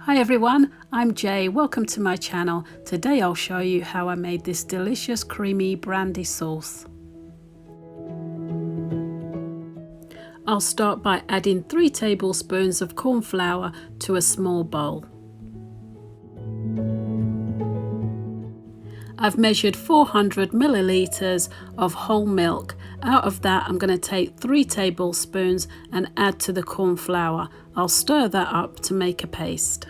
Hi everyone, I'm Jay. Welcome to my channel. Today I'll show you how I made this delicious creamy brandy sauce. I'll start by adding 3 tablespoons of corn flour to a small bowl. I've measured 400 milliliters of whole milk. Out of that, I'm going to take 3 tablespoons and add to the corn flour. I'll stir that up to make a paste.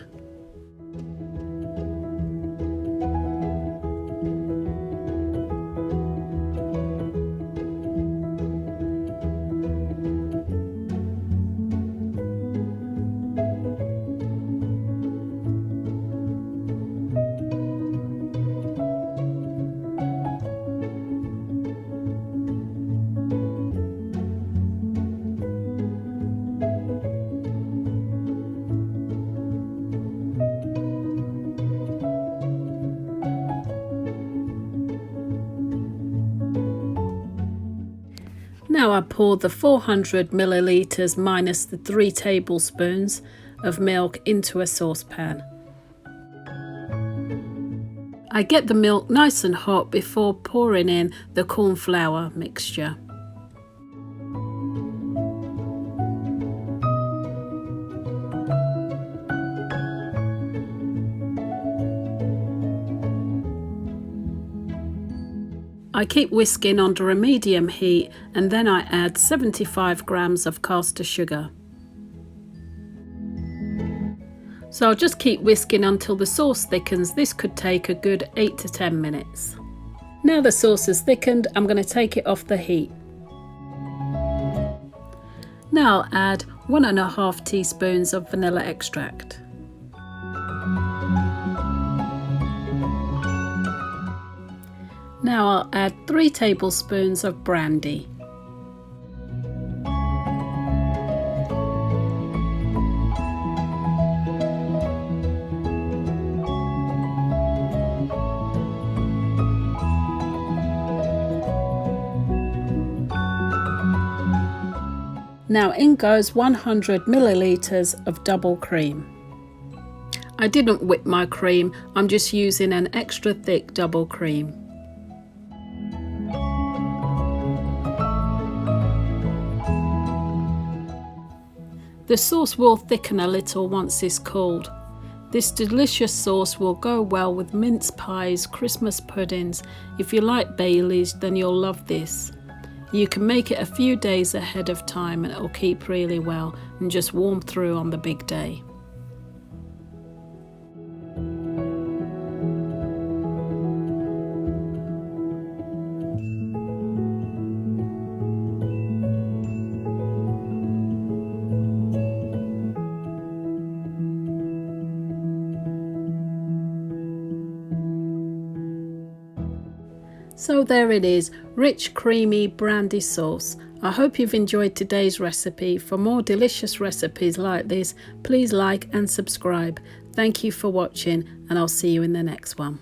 Now I pour the 400 milliliters minus the 3 tablespoons of milk into a saucepan. I get the milk nice and hot before pouring in the corn flour mixture. I keep whisking under a medium heat and then I add 75 grams of castor sugar. So I'll just keep whisking until the sauce thickens. This could take a good 8 to 10 minutes. Now the sauce is thickened, I'm going to take it off the heat. Now I'll add 1.5 teaspoons of vanilla extract. Now I'll add 3 tablespoons of brandy. Now in goes 100 milliliters of double cream. I didn't whip my cream, I'm just using an extra thick double cream. The sauce will thicken a little once it's cooled. This delicious sauce will go well with mince pies, Christmas puddings. If you like Baileys, then you'll love this. You can make it a few days ahead of time and it'll keep really well and just warm through on the big day. So there it is, rich creamy brandy sauce. I hope you've enjoyed today's recipe. For more delicious recipes like this, please like and subscribe. Thank you for watching and I'll see you in the next one.